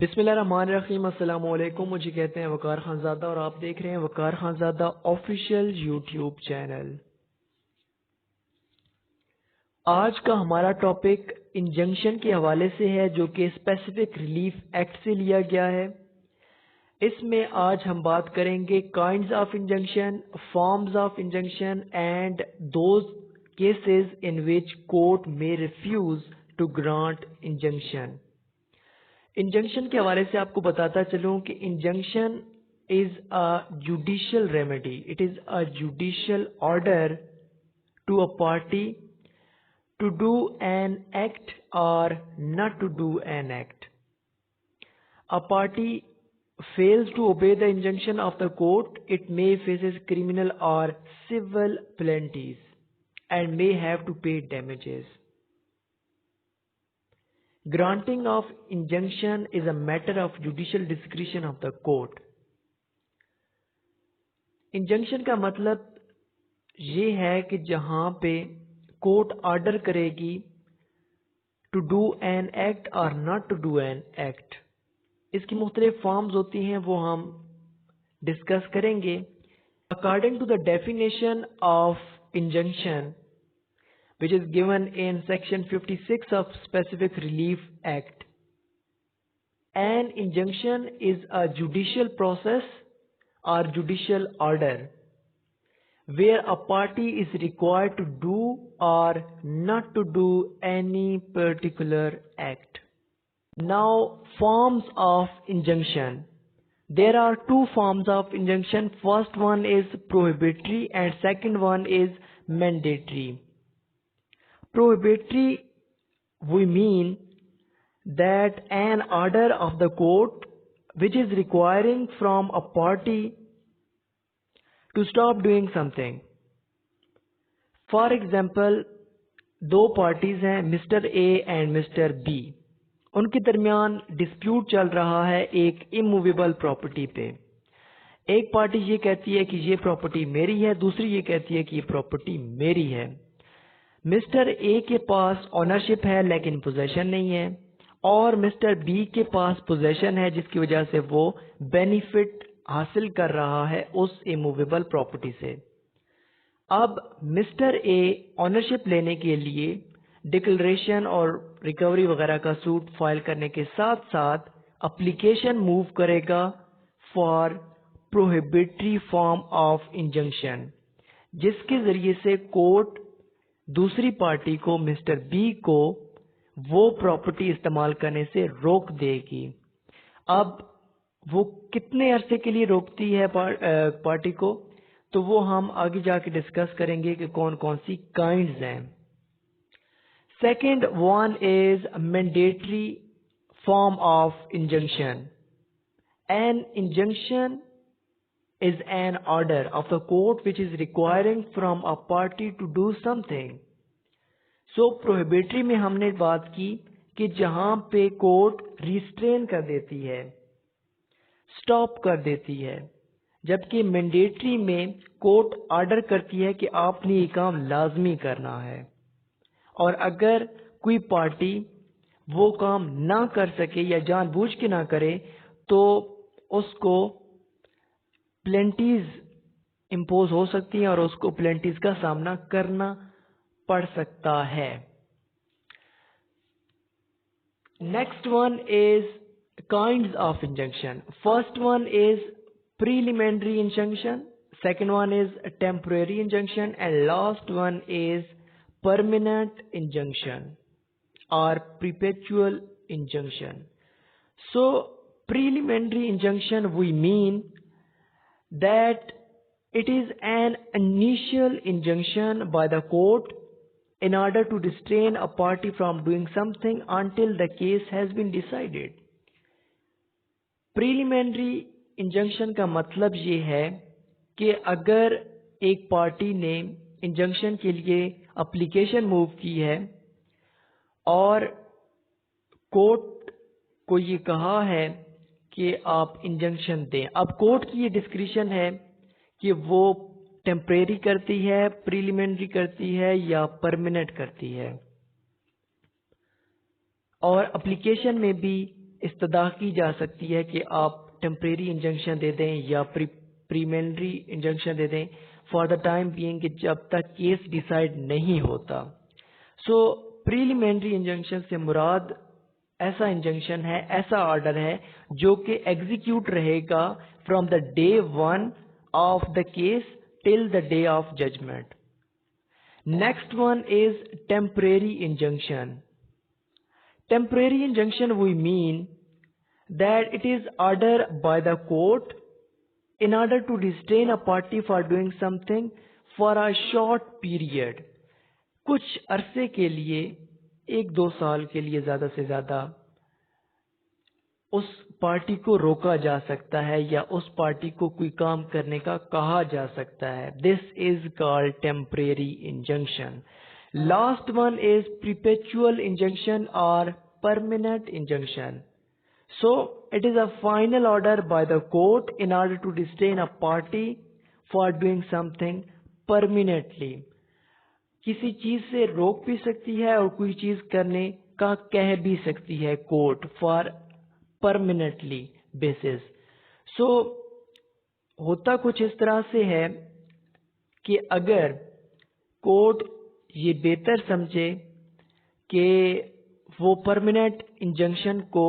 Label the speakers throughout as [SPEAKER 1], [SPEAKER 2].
[SPEAKER 1] बिस्मिल्लाहिर्रहमानिर्रहीम। अस्सलाम वालेकुम। मुझे कहते हैं वकार खानज़ादा और आप देख रहे हैं वकार खानज़ादा ऑफिशियल यूट्यूब चैनल। आज का हमारा टॉपिक इंजंक्शन के हवाले से है, जो कि स्पेसिफिक रिलीफ एक्ट से लिया गया है। इसमें आज हम बात करेंगे kinds of injunction, forms of injunction and those cases in which court में refuse to grant injunction. Injunction के हवाले से आपको बताता चलूं कि injunction is a judicial remedy. It is a judicial order to a party to do an act और not to do an act. A party fails to obey the injunction of the court, it may faces criminal or civil penalties and may have to pay damages. Granting of injunction is a matter of judicial discretion of the court. Injunction का मतलब ये है कि जहां पे court order करेगी to do an act और not to do an act. इसकी मुख्तलिफ फॉर्म्स होती हैं, वो हम डिस्कस करेंगे। According to the definition of injunction which is given in section 56 of specific relief act, an injunction is a judicial process or judicial order where a party is required to do or not to do any particular act. Now, forms of injunction. There are two forms of injunction. First one is prohibitory and second one is mandatory. Prohibitory, we mean that an order of the court which is requiring from a party to stop doing something. For example, दो parties हैं, mister A and mister B. उनके दरमियान dispute चल रहा है एक immovable property पे। एक पार्टी ये कहती है कि ये प्रॉपर्टी मेरी है, दूसरी ये कहती है कि ये प्रॉपर्टी मेरी है। मिस्टर ए के पास ओनरशिप है लेकिन पोजेशन नहीं है, और मिस्टर बी के पास पोजेशन है, जिसकी वजह से वो बेनिफिट हासिल कर रहा है उस इमूवेबल प्रॉपर्टी से। अब मिस्टर ए ओनरशिप लेने के लिए डिक्लेरेशन और रिकवरी वगैरह का सूट फाइल करने के साथ साथ एप्लीकेशन मूव करेगा for prohibitory form of injunction, जिसके जरिए से कोर्ट दूसरी पार्टी को, मिस्टर बी को, वो प्रॉपर्टी इस्तेमाल करने से रोक देगी। अब वो कितने अरसे के लिए रोकती है पार्टी को, तो वो हम आगे जाके डिस्कस करेंगे कि कौन कौन सी काइंड्स हैं। Second one is mandatory form of injunction. An injunction is an order of the court which is requiring from a party to do something. So prohibitory में हमने बात की कि जहां पे कोर्ट रिस्ट्रेन कर देती है, स्टॉप कर देती है, जबकि मैंडेटरी में कोर्ट ऑर्डर करती है कि आपने ये काम लाजमी करना है, और अगर कोई पार्टी वो काम ना कर सके या जानबूझ के ना करे तो उसको प्लेंटीज इम्पोज हो सकती हैं और उसको प्लेंटीज का सामना करना पड़ सकता है। Next one is kinds of injunction. First one is preliminary injunction, second one is temporary injunction and last one is permanent injunction और perpetual injunction. So preliminary injunction, we mean that it is an initial injunction by the court in order to restrain a party from doing something until the case has been decided. Preliminary injunction का मतलब ये है कि अगर एक party ने injunction के लिए एप्लीकेशन मूव की है और कोर्ट को ये कहा है कि आप इंजंक्शन दें, अब कोर्ट की ये डिस्क्रिशन है कि वो टेम्परेरी करती है, प्रीलिमिनरी करती है या परमानेंट करती है, और एप्लीकेशन में भी इस्तदा की जा सकती है कि आप टेम्परेरी इंजंक्शन दे दें या प्रीलिमिनरी इंजंक्शन दे दें फॉर द टाइम बीइंग, कि जब तक केस डिसाइड नहीं होता। सो प्रीलिमिनरी इंजंक्शन से मुराद ऐसा इंजंक्शन है, ऐसा ऑर्डर है जो कि एग्जीक्यूट रहेगा from the day 1 of the case till the day of judgement. Next one is temporary injunction. Temporary injunction we mean that it is order by the court in order to restrain a party for doing something for a short period। कुछ अरसे के लिए, 1-2 साल के लिए ज़्यादा से ज़्यादा उस पार्टी को रोका जा सकता है या उस पार्टी को कोई काम करने का कहा जा सकता है। This is called temporary injunction. Last one is perpetual injunction or permanent injunction। So it is a final order by the court in order to restrain a party for doing something permanently। किसी चीज से रोक भी सकती है और कोई चीज करने का कह भी सकती है कोर्ट फॉर परमानेंटली बेसिस। सो होता कुछ इस तरह से है कि अगर कोर्ट ये बेहतर समझे कि वो परमानेंट इंजंक्शन को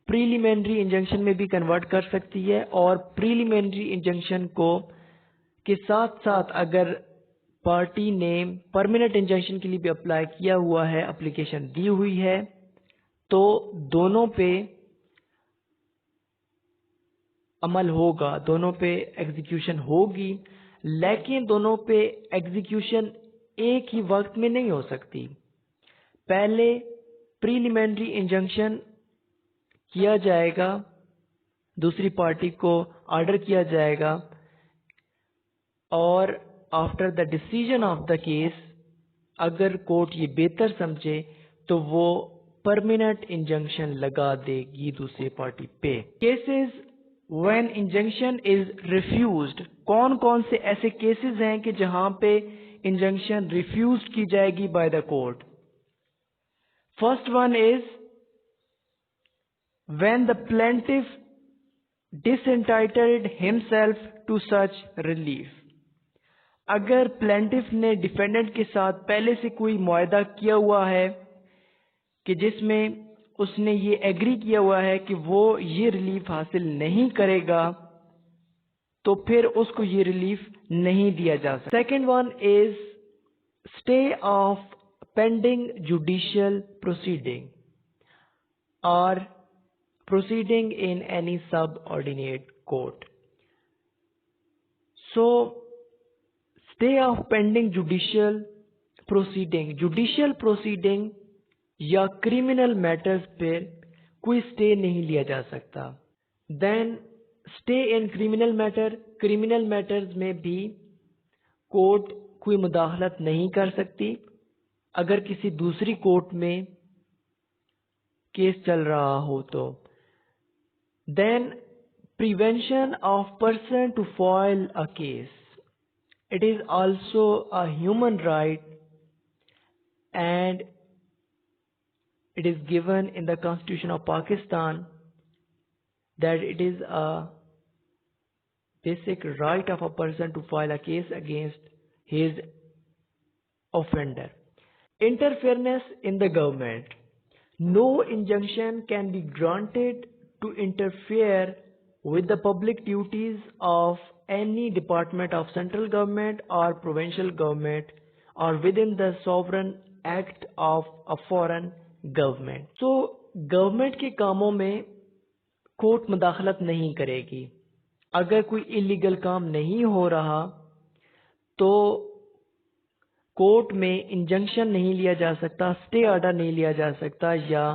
[SPEAKER 1] प्रीलिमिनरी इंजंक्शन में भी कन्वर्ट कर सकती है, और प्रीलिमिनरी इंजंक्शन को के साथ साथ अगर पार्टी ने परमानेंट इंजंक्शन के लिए भी अप्लाई किया हुआ है, एप्लीकेशन दी हुई है, तो दोनों पे अमल होगा, दोनों पे एग्जीक्यूशन होगी, लेकिन दोनों पे एग्जीक्यूशन एक ही वक्त में नहीं हो सकती। पहले प्रीलिमिनरी इंजंक्शन किया जाएगा, दूसरी पार्टी को ऑर्डर किया जाएगा, और after the decision of the case अगर कोर्ट ये बेहतर समझे तो वो परमानेंट इंजंक्शन लगा देगी दूसरी पार्टी पे। Cases when injunction is refused, कौन कौन से ऐसे केसेस हैं कि जहां पे इंजंक्शन रिफ्यूज की जाएगी by the court? First one is when the plaintiff disentitled himself to such relief. अगर प्लेंटिफ ने डिफेंडेंट के साथ पहले से कोई मुआहदा किया हुआ है कि जिसमें उसने ये एग्री किया हुआ है कि वो ये रिलीफ हासिल नहीं करेगा, तो फिर उसको ये रिलीफ नहीं दिया जा सकता। Second one is stay of pending judicial proceeding और proceeding in any subordinate court. So stay of pending judicial proceeding, judicial proceeding या क्रिमिनल मैटर्स पे कोई स्टे नहीं लिया जा सकता। Then stay in criminal matter, criminal matters में भी कोर्ट कोई मुदाखलत नहीं कर सकती। अगर किसी दूसरी कोर्ट में केस चल रहा हो तो। Then prevention of person to file a case, it is also a human right and it is given in the Constitution of Pakistan that it is a basic right of a person to file a case against his offender. Interference in the government. No injunction can be granted to interfere with the public duties of any department of central government or provincial government or within the sovereign act of a foreign government. So government के कामों में court मुदाखलत नहीं करेगी। अगर कोई illegal काम नहीं हो रहा तो कोर्ट में इंजंक्शन नहीं लिया जा सकता, स्टे ऑर्डर नहीं लिया जा सकता, या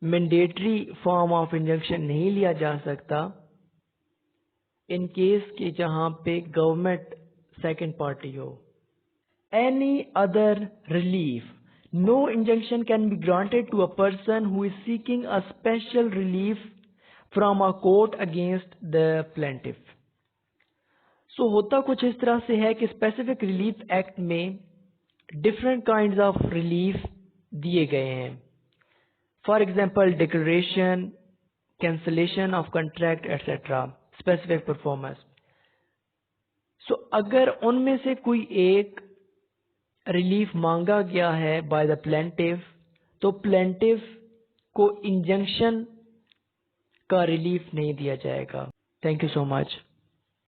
[SPEAKER 1] मैंडेटरी फॉर्म ऑफ इंजंक्शन नहीं लिया जा सकता इन केस के जहां पे गवर्नमेंट सेकंड पार्टी हो। Any other relief, no injunction can be granted to a person who is seeking a special relief from a court against the plaintiff. So होता कुछ इस तरह से है कि स्पेसिफिक रिलीफ एक्ट में डिफरेंट काइंड्स ऑफ रिलीफ दिए गए हैं। For example declaration, cancellation of contract etcetera, specific performance. So अगर उनमें से कोई एक रिलीफ मांगा गया है बाय द प्लेंटिफ, तो प्लेंटिफ को इंजंक्शन का रिलीफ नहीं दिया जाएगा। Thank you so much.